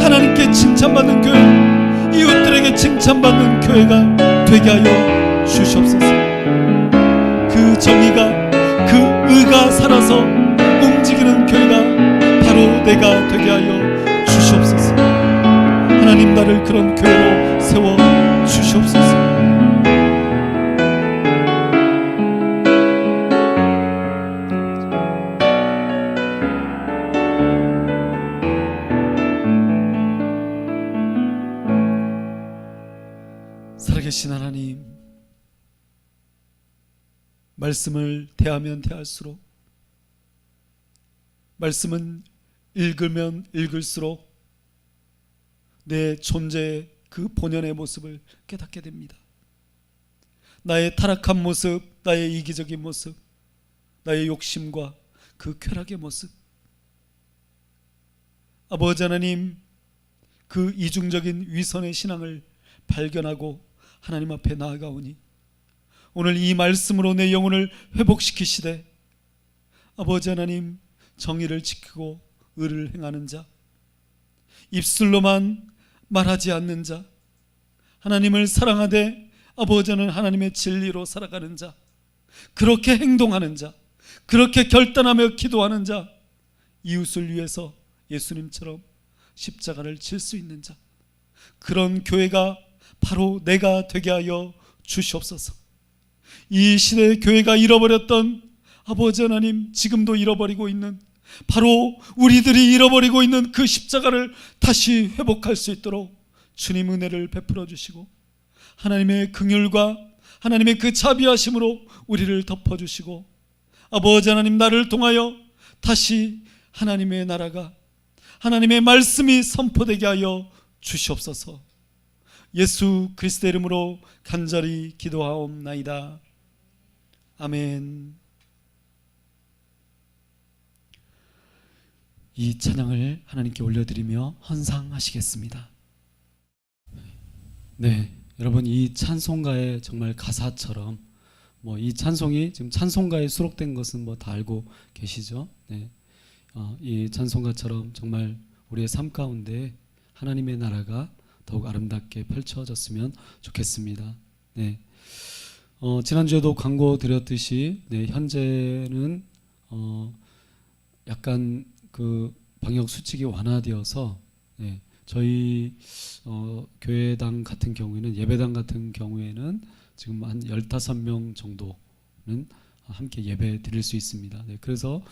하나님께 칭찬받는 교회, 이웃들에게 칭찬받는 교회가 되게 하여 주시옵소서. 그 정의가, 그 의가 살아서 움직이는 교회가 바로 내가 되게 하여 주시옵소서. 하나님, 나를 그런 교회로 세워 주시옵소서. 살아계신 하나님, 말씀을 대하면 대할수록, 말씀은 읽으면 읽을수록 내 존재의 그 본연의 모습을 깨닫게 됩니다. 나의 타락한 모습, 나의 이기적인 모습, 나의 욕심과 그 쾌락의 모습, 아버지 하나님 그 이중적인 위선의 신앙을 발견하고 하나님 앞에 나아가오니 오늘 이 말씀으로 내 영혼을 회복시키시되 아버지 하나님 정의를 지키고 의를 행하는 자, 입술로만 말하지 않는 자, 하나님을 사랑하되 아버지 하나님 하나님의 진리로 살아가는 자, 그렇게 행동하는 자, 그렇게 결단하며 기도하는 자, 이웃을 위해서 예수님처럼 십자가를 질 수 있는 자, 그런 교회가 바로 내가 되게 하여 주시옵소서. 이 시대의 교회가 잃어버렸던 아버지 하나님, 지금도 잃어버리고 있는, 바로 우리들이 잃어버리고 있는 그 십자가를 다시 회복할 수 있도록 주님 은혜를 베풀어 주시고 하나님의 긍휼과 하나님의 그 자비하심으로 우리를 덮어주시고 아버지 하나님, 나를 통하여 다시 하나님의 나라가, 하나님의 말씀이 선포되게 하여 주시옵소서. 예수 그리스도의 이름으로 간절히 기도하옵나이다. 아멘. 이 찬양을 하나님께 올려드리며 헌상하시겠습니다. 네, 여러분, 이 찬송가의 정말 가사처럼 이 찬송이 지금 찬송가에 수록된 것은 다 알고 계시죠? 네, 이 찬송가처럼 정말 우리의 삶 가운데 하나님의 나라가 더욱 아름답게 펼쳐졌으면 좋겠습니다. 네, 지난주에도 광고 드렸듯이 현재는 약간 그 방역 수칙이 완화되어서 저희 교회당 같은 경우에는, 예배당 같은 경우에는 지금 한 15명 정도는 함께 예배 드릴 수 있습니다. 그래서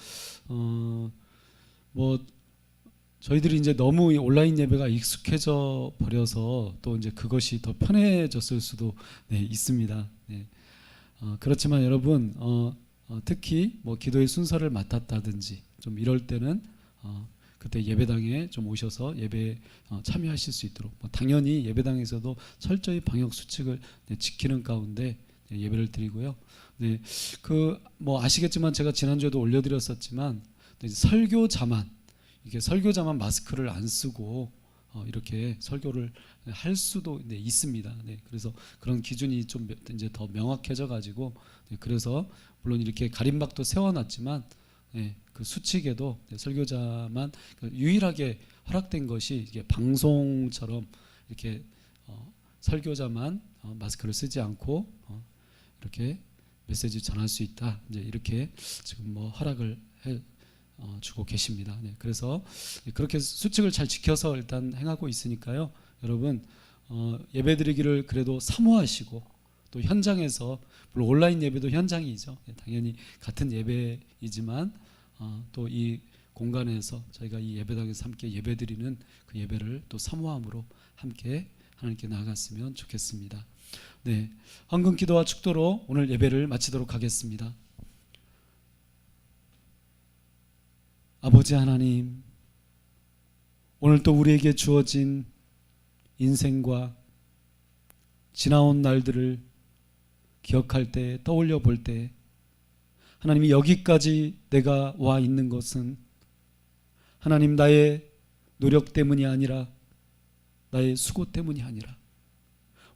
저희들이 이제 너무 온라인 예배가 익숙해져 버려서 또 이제 그것이 더 편해졌을 수도 있습니다. 그렇지만 여러분, 특히 기도의 순서를 맡았다든지 좀 이럴 때는 그때 예배당에 좀 오셔서 예배에 참여하실 수 있도록, 당연히 예배당에서도 철저히 방역 수칙을 지키는 가운데 예배를 드리고요. 아시겠지만 제가 지난주에도 올려드렸었지만 설교자만, 이게 설교자만 마스크를 안 쓰고 이렇게 설교를 할 수도 있습니다. 그래서 그런 기준이 좀 이제 더 명확해져 가지고, 그래서 물론 이렇게 가림막도 세워놨지만 그 수칙에도 설교자만 유일하게 허락된 것이 이게 방송처럼 이렇게 설교자만 마스크를 쓰지 않고 이렇게 메시지 전할 수 있다, 이제 이렇게 지금 허락을 주고 계십니다. 그래서 그렇게 수칙을 잘 지켜서 일단 행하고 있으니까요. 여러분, 예배드리기를 그래도 사모하시고, 또 현장에서, 물론 온라인 예배도 현장이죠. 당연히 같은 예배이지만 또 이 공간에서 저희가 이 예배당에서 함께 예배드리는 그 예배를 또 사모함으로 함께 하나님께 나아갔으면 좋겠습니다. 헌금 기도와 축도로 오늘 예배를 마치도록 하겠습니다. 아버지 하나님, 오늘 또 우리에게 주어진 인생과 지나온 날들을 기억할 때, 떠올려 볼 때 하나님이 여기까지 내가 와 있는 것은 하나님 나의 노력 때문이 아니라 나의 수고 때문이 아니라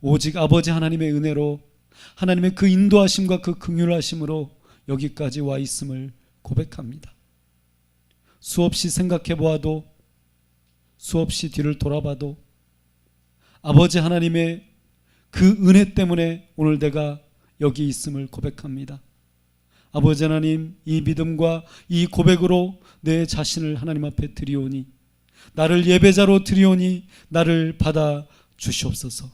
오직 아버지 하나님의 은혜로 하나님의 그 인도하심과 그 긍휼하심으로 여기까지 와 있음을 고백합니다. 수없이 생각해 보아도 수없이 뒤를 돌아봐도 아버지 하나님의 그 은혜 때문에 오늘 내가 여기 있음을 고백합니다. 아버지 하나님, 이 믿음과 이 고백으로 내 자신을 하나님 앞에 드리오니, 나를 예배자로 드리오니 나를 받아 주시옵소서.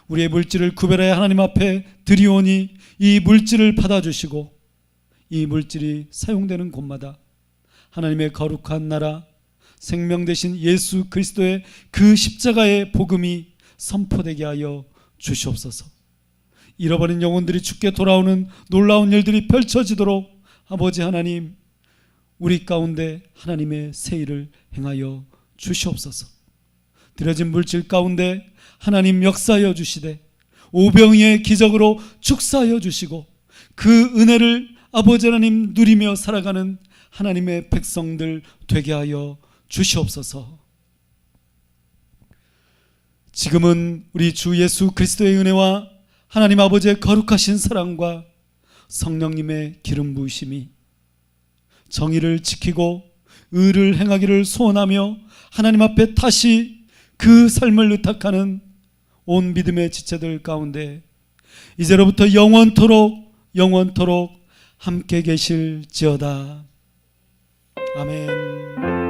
우리의 물질을 구별하여 하나님 앞에 드리오니 이 물질을 받아 주시고, 이 물질이 사용되는 곳마다 하나님의 거룩한 나라, 생명 되신 예수 그리스도의 그 십자가의 복음이 선포되게 하여 주시옵소서. 잃어버린 영혼들이 주께 돌아오는 놀라운 일들이 펼쳐지도록 아버지 하나님, 우리 가운데 하나님의 새 일을 행하여 주시옵소서. 드려진 물질 가운데 하나님 역사하여 주시되 오병이의 기적으로 축사하여 주시고 그 은혜를 아버지 하나님 누리며 살아가는 하나님의 백성들 되게 하여 주시옵소서. 지금은 우리 주 예수 그리스도의 은혜와 하나님 아버지의 거룩하신 사랑과 성령님의 기름 부으심이 정의를 지키고 의를 행하기를 소원하며 하나님 앞에 다시 그 삶을 의탁하는 온 믿음의 지체들 가운데 이제로부터 영원토록 함께 계실지어다. 아멘.